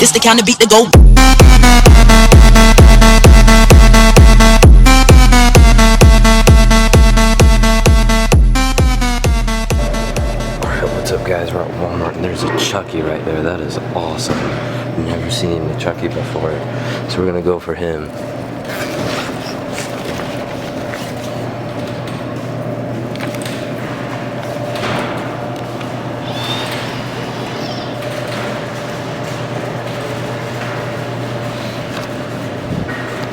This the kind of beat to go. Alright, what's up guys? We're at Walmart and there's a Chucky right there. That is awesome. Never seen a Chucky before. So we're gonna go for him.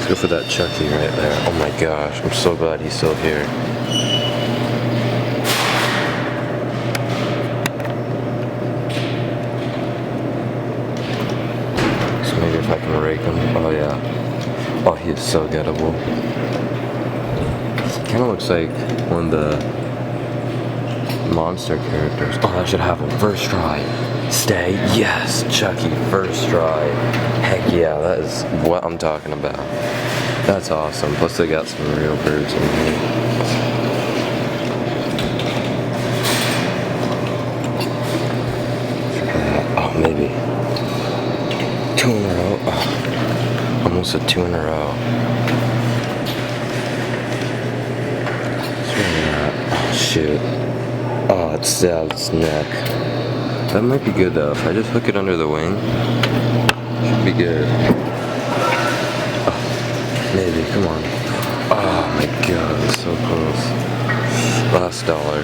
Go for that Chucky right there. Oh my gosh, I'm so glad he's still here. So maybe if I can rake him. Oh yeah. Oh, he is so gettable. Kind of looks like one of the monster characters. Oh, I should have him. First try. Stay. Yes, Chucky. First try. Heck yeah, that is what I'm talking about. That's awesome. Plus they got some real birds in here. Oh, maybe. 2 in a row. Oh, almost a 2 in a row. Oh, shoot. Oh, it stabbed its neck. That might be good though. If I just hook it under the wing, should be good. Oh, maybe, come on. Oh my god, so close. Last dollar.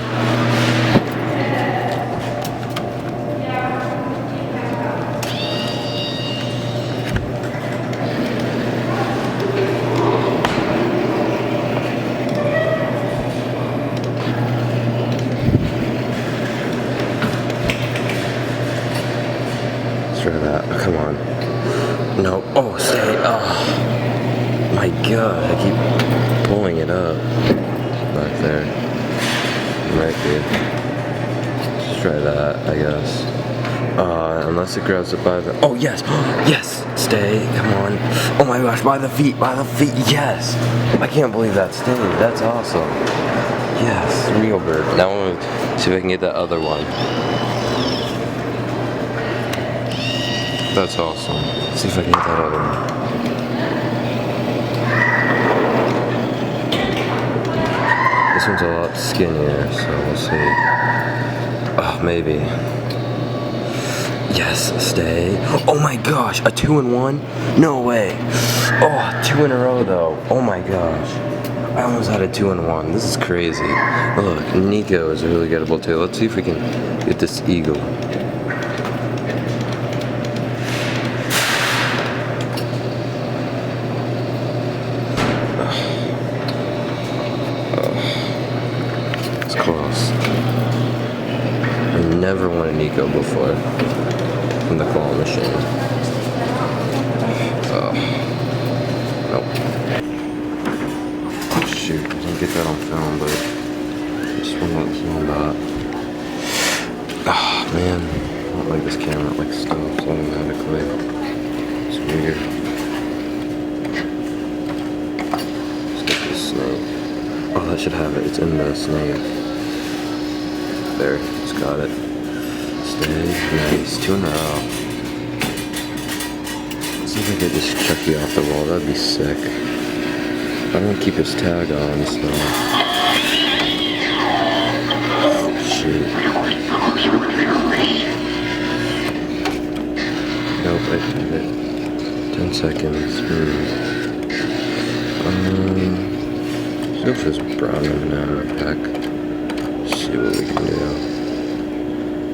Try that. Oh, come on. No. Oh, stay. Oh. My god. I keep pulling it up. Back there. Might be. Let's try that, I guess. Unless it grabs it by the... Oh, yes. Yes. Stay. Come on. Oh my gosh. By the feet. By the feet. Yes. I can't believe that stayed. That's awesome. Yes. Real bird. Now I'm going to see if I can get that other one. That's awesome. Let's see if I can get that other one. This one's a lot skinnier, so we'll see. Oh, maybe. Yes, stay. Oh my gosh, a 2 in 1? No way. Oh, 2 in a row though. Oh my gosh. I almost had a 2 in 1. This is crazy. Look, Nico is really gettable too. Let's see if we can get this eagle. Close. I never won a Nico before from the claw machine. Nope. Oh, shoot, I didn't get that on film, but I just want to film that. Oh man, I don't like this camera. It like stops automatically. It's weird. Let's get this snake. Oh, that should have it. It's in the snake. There, it's got it. Stay. Nice. 2 in a row. Let's see if I get this Chucky off the wall. That'd be sick. I don't keep his tag on, so. Oh, shoot. Nope, I did it. 10 seconds. Let's go for this brown M&M pack. See what we can do.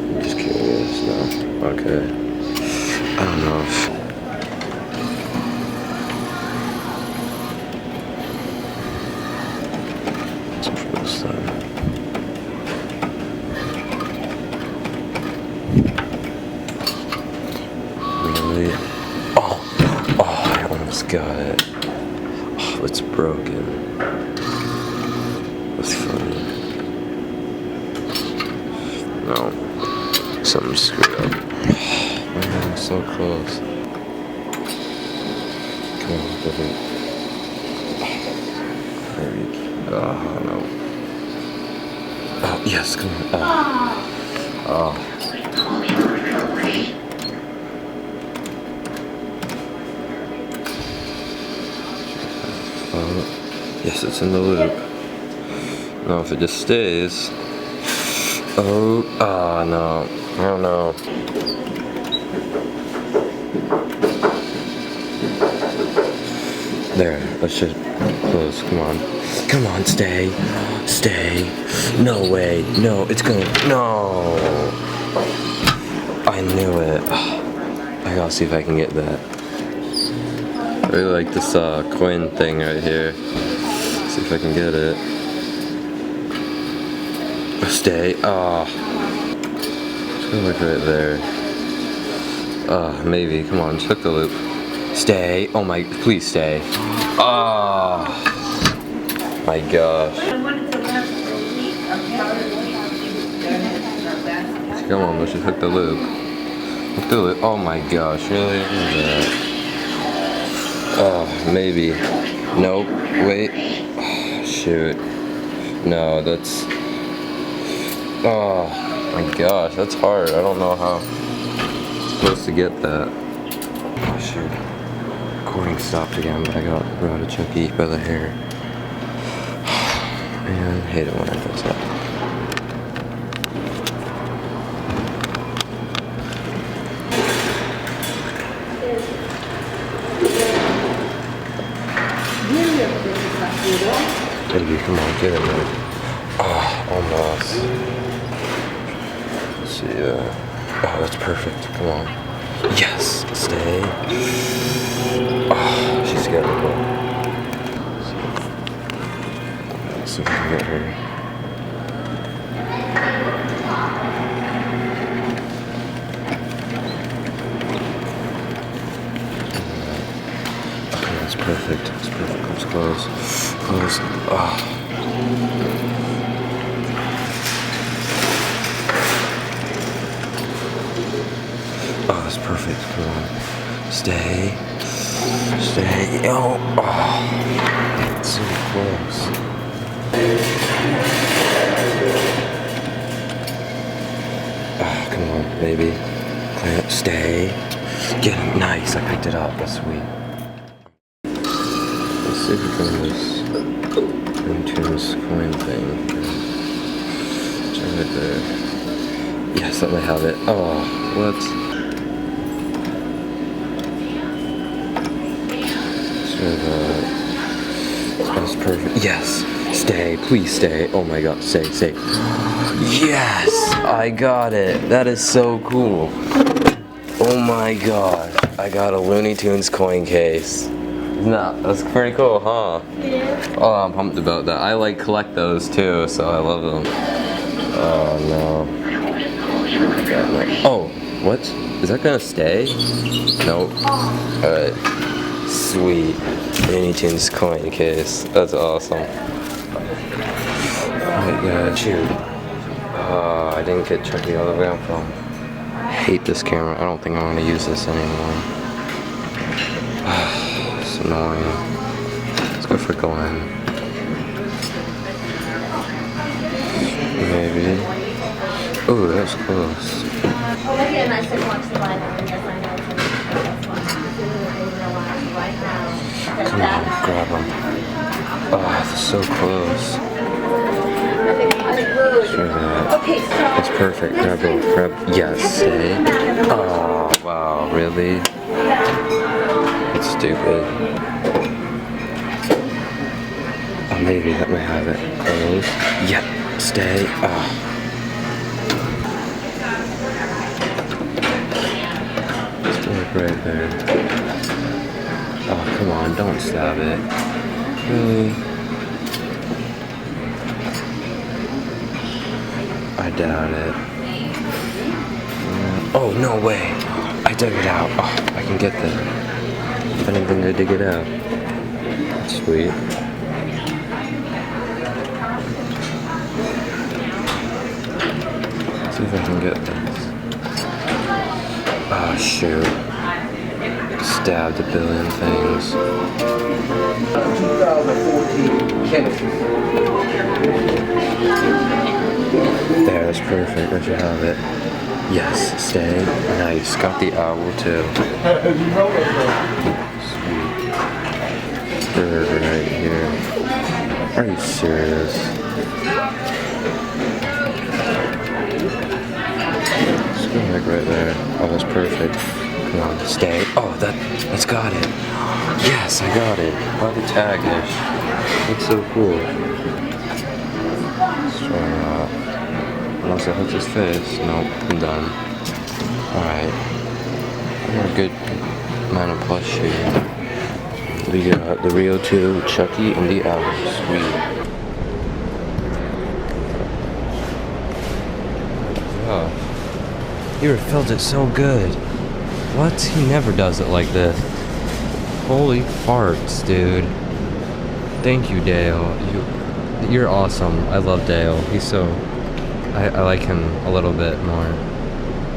I'm just curious now. Okay. I don't know if... Let's try this time. Really? Oh! Oh, I almost got it. Oh, it's broken. That's funny. No, something screwed up. Man, I'm so close. Come on, doesn't. Maybe. Oh no. Oh yes, come on. Oh. Yes, it's in the loop. No, if it just stays. Oh, no. I don't know. There, let's just close. Come on. Come on, stay. Stay. No way. No, it's going. No. I knew it. I gotta see if I can get that. I really like this coin thing right here. See if I can get it. Stay. It's gonna look right there. Maybe. Come on, check the loop. Stay. Oh my, please stay. My gosh. Come on, let's just hook the loop. Hook the loop. Oh my gosh, really? Maybe. Nope. Wait. Shoot. No, that's. Oh my gosh, that's hard. I don't know how I'm supposed to get that. Oh shoot. Recording stopped again, but I got brought to Chucky by the hair. Man, I hate it when it does that. Baby, come on, get in there. Almost. Let's see, that's perfect. Come on. Yes, stay. She's got to go. Let's see if we can get her. Okay, that's perfect. That's perfect. Let's close. Close. That's perfect. Come on. Stay. Stay. It's so close. Come on, baby. Clamp. Stay. Get him. Nice. I picked it up. That's sweet. Let's see if we can do this Tune's coin thing. Check it there. Yes, let me have it. What? That's perfect. Yes. Stay. Please stay. Oh my god. Stay. Stay. Yes. I got it. That is so cool. Oh my god. I got a Looney Tunes coin case. That's pretty cool, huh? Yeah. Oh, I'm pumped about that. I collect those too, so I love them. Oh no. Oh, what? Is that gonna stay? Nope. Alright. Sweet. Looney Tunes coin case. That's awesome. Oh my god, shoot. I didn't get Chucky all the way on film. I hate this camera. I don't think I'm gonna use this anymore. It's annoying. Let's go for Glenn. Maybe. Ooh, that was close. Come on, grab him. That's so close. Sure that. It's perfect. Grab both. Grab. Yes. Stay. Oh, wow. Really? It's stupid. Maybe that may have it. Yep. Stay. Right there. Come on, don't stab it. Really? I doubt it. Oh, no way. I dug it out. I can get that. I didn't think I dig it out. Sweet. Let's see if I can get this. Oh, shoot. Stabbed a billion things. 2014 chemistry. There, that's perfect. Let you have it. Yes, stay. Nice. Got the owl too. Sweet. Bird right here. Are you serious? Let's go back right there. Oh, that's perfect. Come on, stay. Oh, that's got it. Yes, I got it. By the tag-ish. Looks so cool. Let's try that. Unless it hooks his face. Nope, I'm done. Alright. We're a good amount of plush here. We got the Rio 2, Chucky, and the Owl. Sweet. Oh. He refilled it so good. What? He never does it like this. Holy farts, dude. Thank you, Dale. You're awesome. I love Dale. He's so... I like him a little bit more.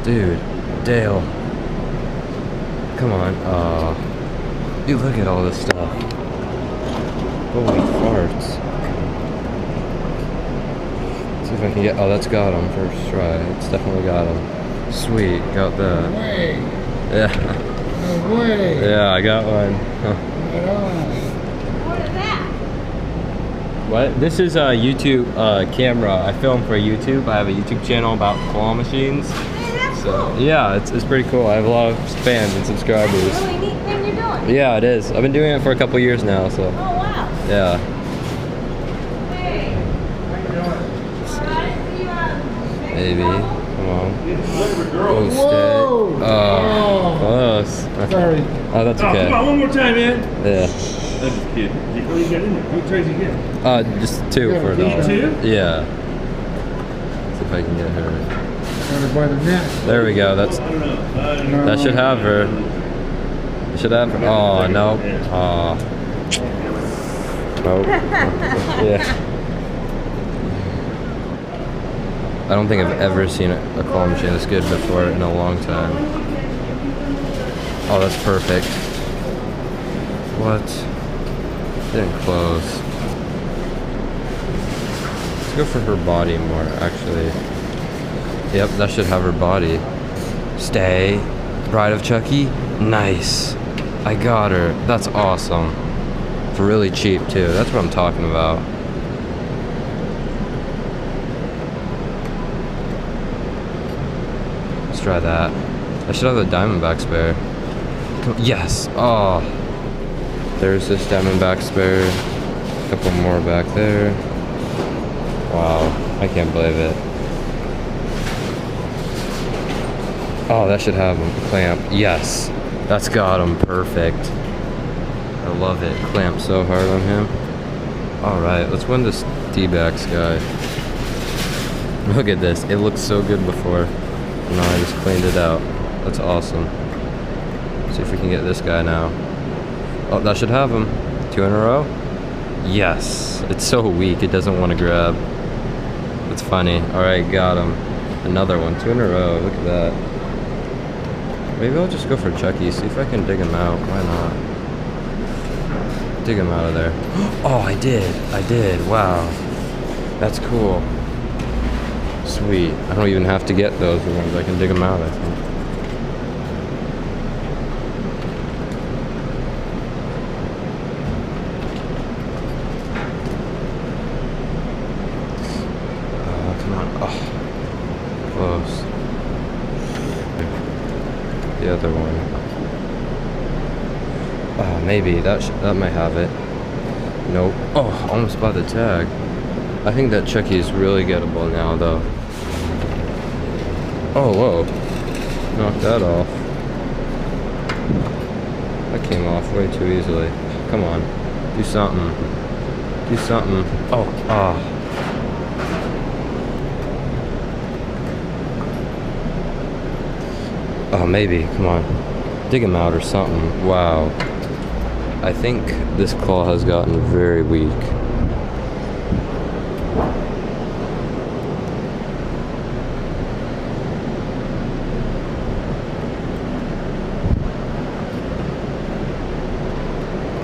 Dude. Dale. Come on. Dude, look at all this stuff. Holy farts. Let's see if I can get... Oh, that's got him. First try. It's definitely got him. Sweet. Got that. No way. Yeah. No way. Yeah, I got one. Huh. Right on. What is that? What? This is a YouTube camera. I film for YouTube. I have a YouTube channel about claw machines. Hey, that's So cool. yeah, it's pretty cool. I have a lot of fans and subscribers. Really neat thing you're doing. Yeah, it is. I've been doing it for a couple years now, so Oh, wow. yeah. Hey. Maybe. Come on. Oh, stay. Whoa. Oh, close. Sorry. Oh, that's Oh, okay. come on, one more time, man. Yeah. I'm just kidding. You really got in there. How many tries you get? Just two Yeah, for a you dollar. two? Yeah. See if I can get her. Got her by the neck. There we go. That's I don't know. that should have her. It should have her. Oh no. Oh. Nope. Yeah. I don't think I've ever seen a claw machine this good before in a long time. Oh, that's perfect. What? Didn't close. Let's go for her body more, actually. Yep, that should have her body. Stay. Bride of Chucky? Nice. I got her. That's awesome. For really cheap, too. That's what I'm talking about. Let's try that. I should have the Diamondback spare. Yes. Oh. There's this Diamondback spare. A couple more back there. Wow. I can't believe it. Oh, that should have him. Clamp. Yes. That's got him. Perfect. I love it. Clamp so hard on him. Alright, let's win this D-backs guy. Look at this. It looked so good before. No, I just cleaned it out. That's awesome. See if we can get this guy now. Oh, that should have him. 2 in a row? Yes. It's so weak, it doesn't want to grab. It's funny. Alright, got him. Another one. 2 in a row. Look at that. Maybe I'll just go for Chucky. See if I can dig him out. Why not? Dig him out of there. Oh, I did. I did. Wow. That's cool. Sweet. I don't even have to get those ones. I can dig them out, I think. Come on. Oh. Close. The other one. Oh, maybe. That might have it. Nope. Oh, almost by the tag. I think that Chucky is really gettable now, though. Oh, whoa. Knocked that off. That came off way too easily. Come on. Do something. Do something. Oh, ah. Oh, maybe. Come on. Dig him out or something. Wow. I think this claw has gotten very weak.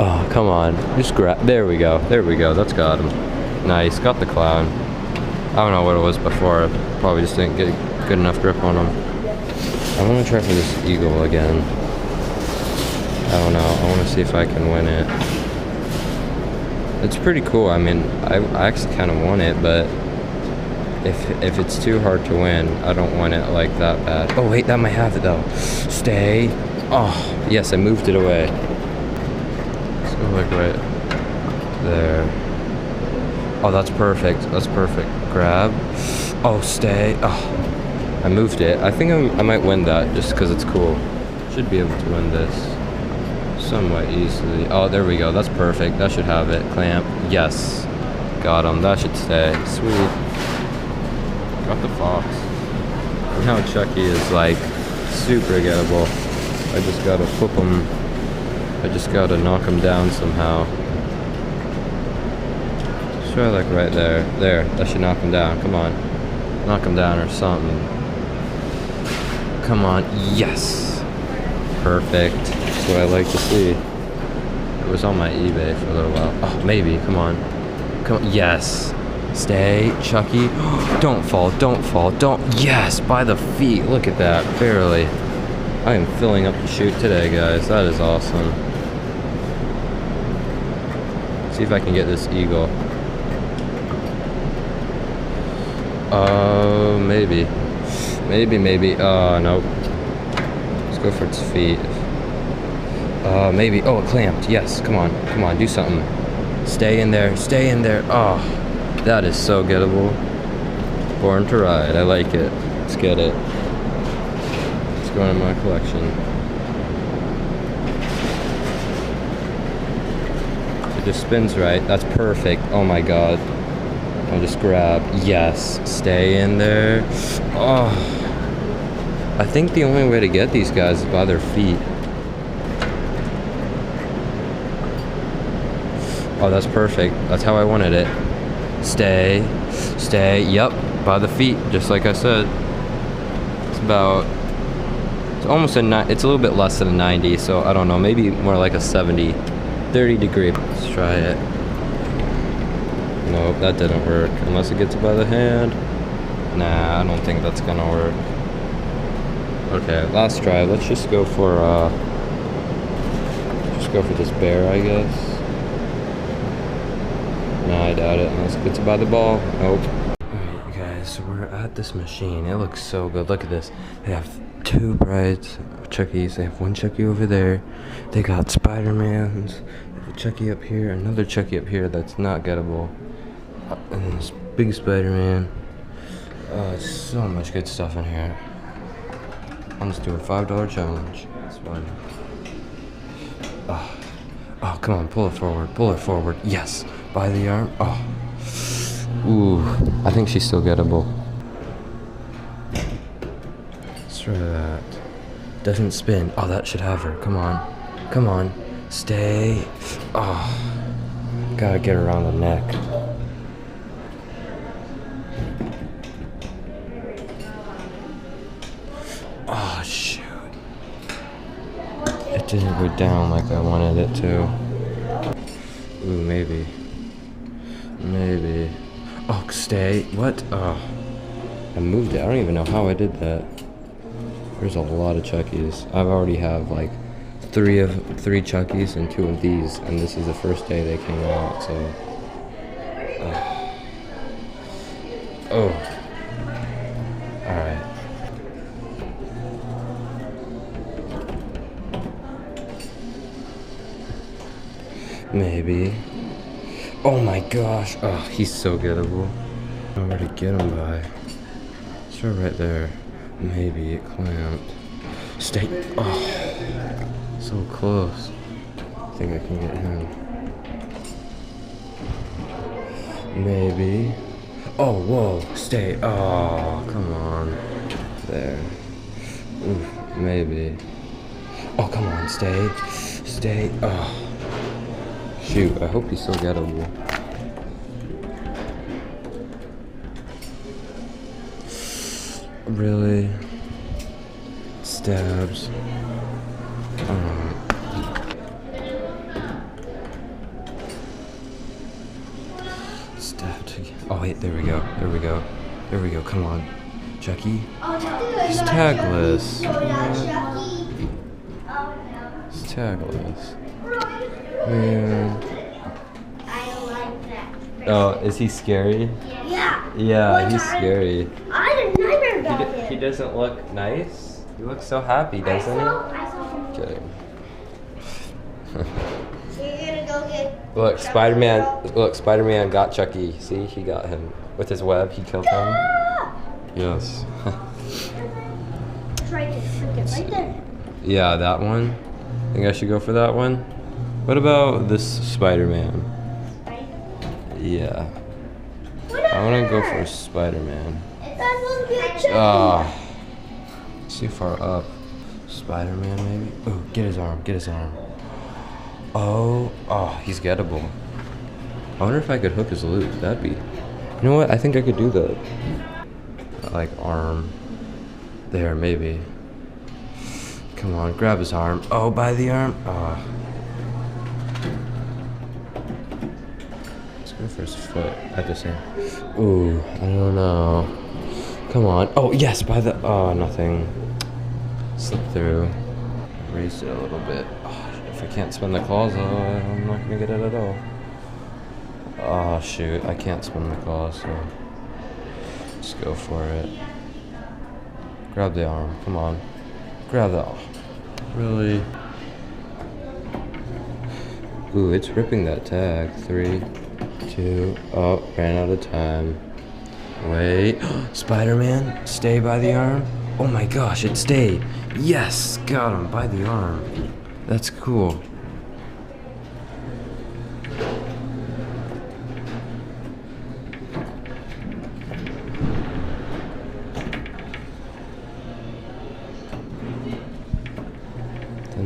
Oh, come on. Just grab. There we go. There we go. That's got him. Nice. Got the clown. I don't know what it was before. Probably just didn't get good enough grip on him. I want to try for this eagle again. I don't know. I want to see if I can win it. It's pretty cool. I mean, I actually kind of want it, but if it's too hard to win, I don't want it like that bad. Oh wait, that might have it though. Stay. Oh, yes, I moved it away. Let's go like right there. Oh, that's perfect. That's perfect. Grab. Oh, stay. Oh, I moved it. I think I might win that just because it's cool. Should be able to win this somewhat easily. Oh, there we go. That's perfect. That should have it. Clamp. Yes. Got him. That should stay. Sweet. Got the fox. And now Chucky is like super gettable. I just gotta flip him. I just gotta knock him down somehow. Just try like right there. There. That should knock him down. Come on. Knock him down or something. Come on. Yes. Perfect. That's what I like to see. It was on my eBay for a little while. Oh, maybe. Come on. Come on. Yes. Stay. Chucky. Don't fall. Don't fall. Don't. Yes. By the feet. Look at that. Barely. I am filling up the chute today, guys. That is awesome. See if I can get this eagle. Oh, maybe. Maybe. Oh, nope. Let's go for its feet. Maybe. Oh, it clamped. Yes. Come on. Do something. Stay in there. Oh, that is so gettable. Born to ride. I like it. Let's get it. It's going in my collection. It just spins right. That's perfect. Oh my god. I'll just grab. Yes. Stay in there. Oh. I think the only way to get these guys is by their feet. Oh, that's perfect. That's how I wanted it. Stay. Yep. By the feet, just like I said. It's about... It's almost it's a little bit less than a 90, so I don't know. Maybe more like a 70. 30 degree. Let's try it. Nope, that didn't work. Unless it gets it by the hand. Nah, I don't think that's gonna work. Okay, last try. Let's just go for this bear, I guess. No, I doubt it. Unless it gets it by the ball. Nope. Alright, guys, so we're at this machine. It looks so good. Look at this. They have 2 brides of Chuckies. They have 1 Chucky over there. They got Spider-Mans. They have a Chucky up here. Another Chucky up here that's not gettable. And this big Spider-Man. So much good stuff in here. I'll just do a $5 challenge. That's fine. Oh, come on, pull it forward. Yes, by the arm. Oh, ooh, I think she's still gettable. Let's try that. Doesn't spin. Oh, that should have her. Come on, stay. Oh, gotta get around the neck. Oh, shoot. It didn't go down like I wanted it to. Ooh, maybe. Oh, stay. What? Oh. I moved it. I don't even know how I did that. There's a lot of Chuckies. I've already have like 3 Chuckies and 2 of these, and this is the first day they came out, so. Oh. Alright. Maybe. Oh my gosh. Oh, he's so gettable. I don't know where to get him by. Sure, right there. Maybe it clamped. Stay. Oh, so close. I think I can get him. Maybe. Oh, whoa. Stay. Oh, come on. There. Ooh, maybe. Oh, come on. Stay. Oh. Shoot, I hope he's still gettable. Really? Stabs. Stabbed again. Oh wait, there we go. Come on. Chucky? He's tagless. He's tagless. Man. Oh, is he scary? Yeah. Yeah, One he's time, scary. I had a nightmare about He him. doesn't look nice. He looks so happy, doesn't he? I saw him. Kidding. So you're gonna go get. Look, Spider-Man. Look, Spider-Man got Chucky. See, he got him with his web. He killed him. Ah! Yes. Try to trick it right there. Yeah, that one. Think I should go for that one. What about this Spider-Man? Yeah, I want to go for Spider-Man. That will be a Chucky. Ah, too far up. Spider-Man, maybe. Oh, get his arm. Get his arm. Oh, he's gettable. I wonder if I could hook his loop. That'd be. You know what? I think I could do that. Like arm. There, maybe. Come on, grab his arm. Oh, by the arm. Oh. Let's go for his foot at the same. Ooh, I don't know. Come on. Oh, yes, by the. Oh, nothing. Slip through. Raise it a little bit. Oh, if I can't spin the claws, I'm not gonna get it at all. Oh, shoot. I can't spin the claws, so. Let's go for it. Grab the arm. Come on. Grab the arm. Really? Ooh, it's ripping that tag. 3, 2. Oh, ran out of time. Wait. Spider-Man, stay by the arm. Oh my gosh, it stayed. Yes, got him by the arm. That's cool.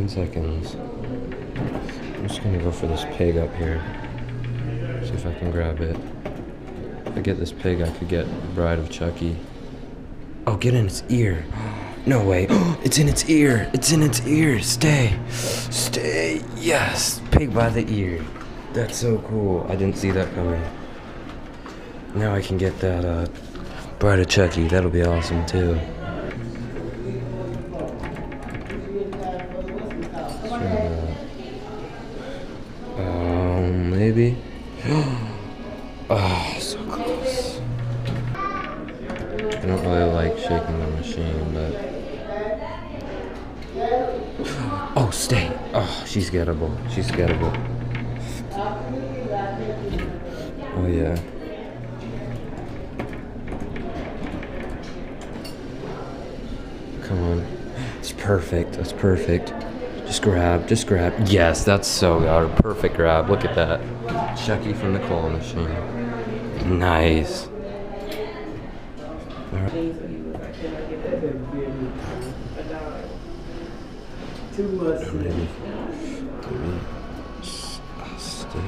Seconds. I'm just gonna go for this pig up here. See if I can grab it. If I get this pig, I could get Bride of Chucky. Oh, get in its ear. No way. It's in its ear. It's in its ear. Stay. Stay. Yes. Pig by the ear. That's so cool. I didn't see that coming. Now I can get that Bride of Chucky. That'll be awesome too. Maybe. Oh, so close. I don't really like shaking the machine, but. Oh, stay. Oh, she's gettable. She's gettable. Oh, yeah. Come on. It's perfect. That's perfect. Just grab, just grab. Yes, that's so good. Perfect grab. Look at that. Chucky from the claw machine. Nice. All right. Maybe. Stay.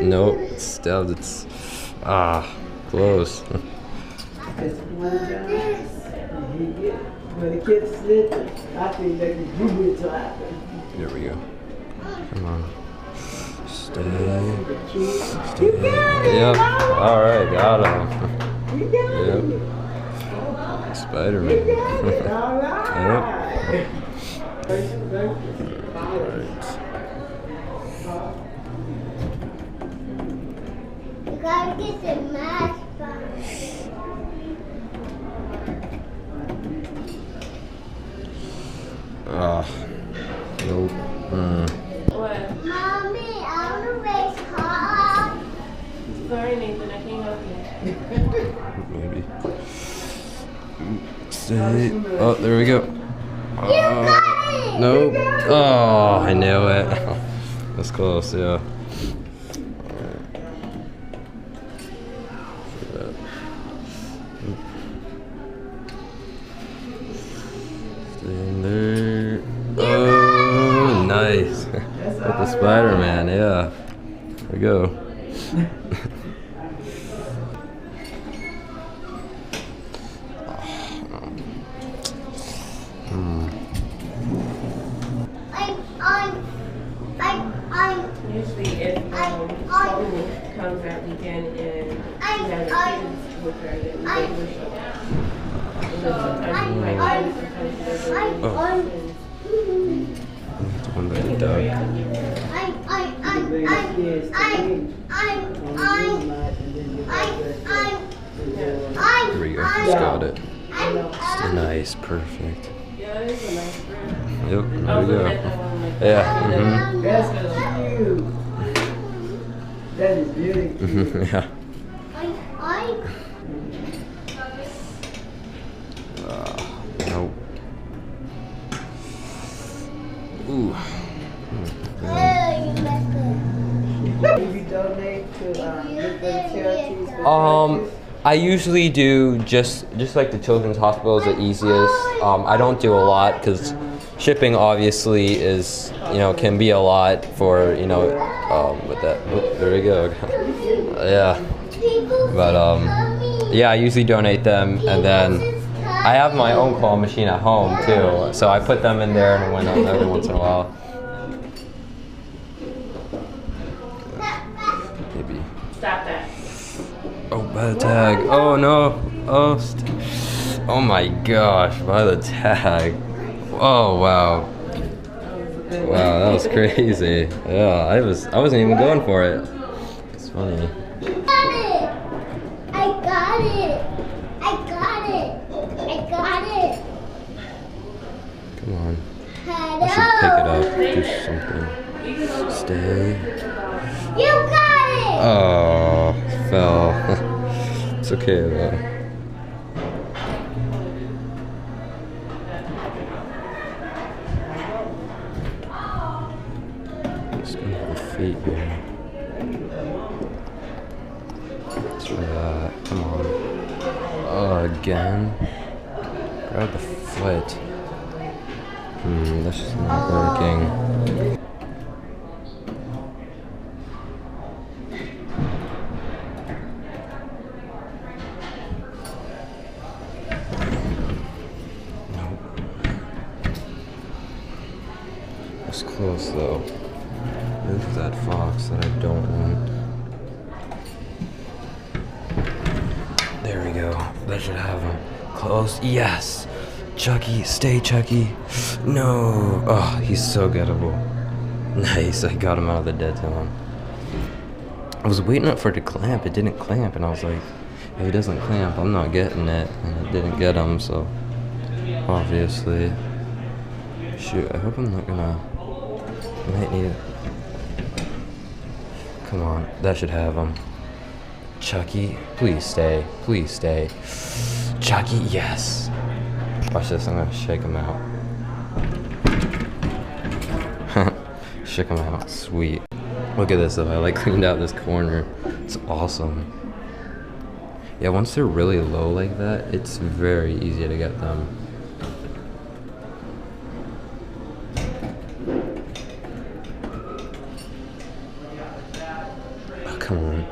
Nope, it's stabbed. It's close. There we go. Come on. Stay. Stay. Yep. All right, got him. Yep. Spider-Man. Yep. All right. Gotta get the mask box. Nope. What? Mommy, I want to race car. Sorry, Nathan, I can't help you. Maybe. Stay. Oh, there we go. Nope. Oh, I knew it. That's close, yeah. Stay in there. Oh, nice. With the Spider-Man, yeah. There we go. Usually if Towne comes that weekend and she has her kids with her, then they will show up. It's one by the dog. Here we go. Just got it. Nice, perfect. Yeah, it is a nice bird. Yep, there we go. Yeah. That is beautiful. Yeah. Nope. Ooh. You donate to different charities? I usually do just like the children's hospital is the easiest. I don't do a lot because shipping obviously is, can be a lot for, with that. Oh, there we go. Yeah. But yeah, I usually donate them, and then I have my own claw machine at home too, so I put them in there and win them every once in a while. Maybe. Stop that. Oh, by the tag. Oh no. Oh. Oh my gosh, by the tag. Oh wow. Wow, that was crazy. Yeah, I wasn't even going for it. It's funny. I got it. Come on. I should pick it up. Do something. Stay. You got it. Oh, fell. It's okay though. Just gonna have the feet here. Try that. Come on. Oh, again. Grab the foot. That's just not working. It's close though. Move that fox that I don't want. There we go. That should have him. Close. Yes! Chucky, stay Chucky. No! Oh, he's so gettable. Nice, I got him out of the dead zone. I was waiting for it to clamp. It didn't clamp, and I was like, if it doesn't clamp, I'm not getting it. And it didn't get him, so obviously. Shoot, I hope I'm not gonna. I might need it. Come on, that should have him. Chucky, please stay. Please stay. Chucky, yes. Watch this, I'm gonna shake him out. Shake him out, sweet. Look at this though, I like cleaned out this corner. It's awesome. Yeah, once they're really low like that, it's very easy to get them. Oh, come on.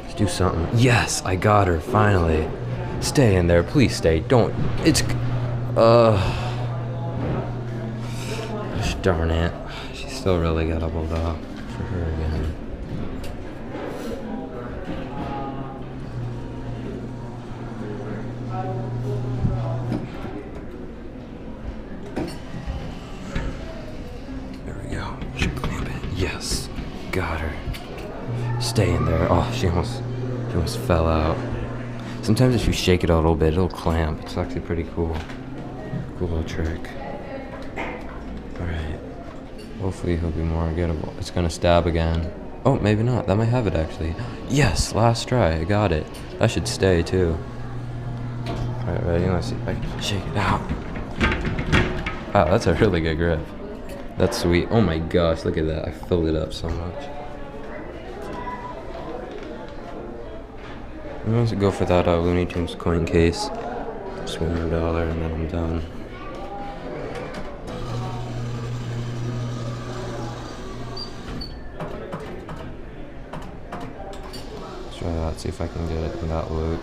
Let's do something. Yes, I got her, finally. Stay in there, please stay. Don't. It's. Gosh darn it. She's still really gettable though. For her again. There we go. Should clamp it. Yes. Got her. Stay in there. Oh, she almost fell out. Sometimes if you shake it a little bit, it'll clamp. It's actually pretty cool. Cool little trick. Alright. Hopefully he'll be more gettable. It's gonna stab again. Oh, maybe not. That might have it actually. Yes, last try. I got it. That should stay too. Alright, ready? Let's see if I can shake it out. Wow, that's a really good grip. That's sweet. Oh my gosh, look at that. I filled it up so much. I'm going to go for that Looney Tunes coin case. Just $1 and then I'm done. Let's try that, see if I can get it in that loop.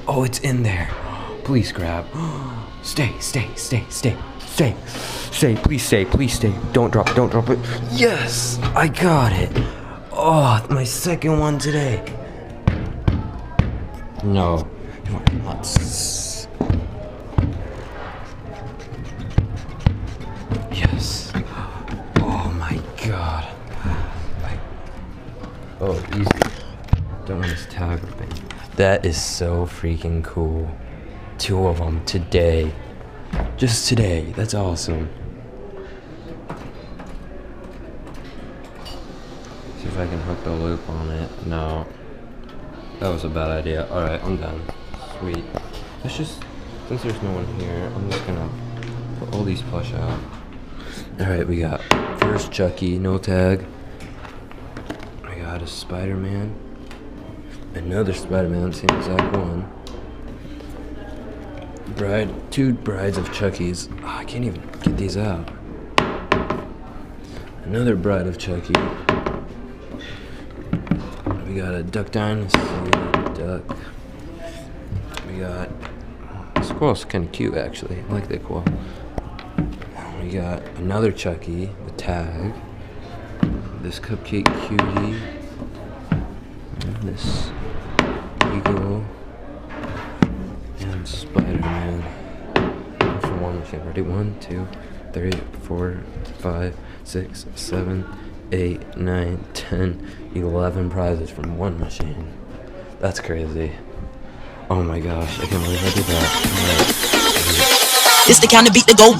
Oh, it's in there. Please grab. Stay, stay, stay, stay, stay. Stay, please stay, please stay. Don't drop it. Yes, I got it. Oh, my second one today. No, you are nuts. Oh, easy. Don't want this tag ripping. That is so freaking cool. 2 of them today. Just today. That's awesome. See if I can hook the loop on it. No. That was a bad idea. Alright, I'm done. Sweet. Let's just, since there's no one here, I'm just gonna put all these plush out. Alright, we got first Chucky, no tag. We got a Spider-Man. Another Spider-Man, same exact one. Two brides of Chucky's. Oh, I can't even get these out. Another bride of Chucky. We got a Duck Dynasty duck. We got this squirrel's kind of cute actually. I like that quail. We got another Chucky with tag. This cupcake cutie. And this eagle. And Spider-Man. For one machine. Ready? 1, 2, 3, 4, 5, 6, 7, 8, 9, 10, 11 prizes from one machine. That's crazy. Oh my gosh, I can't believe I did that. It's the kind of beat to go.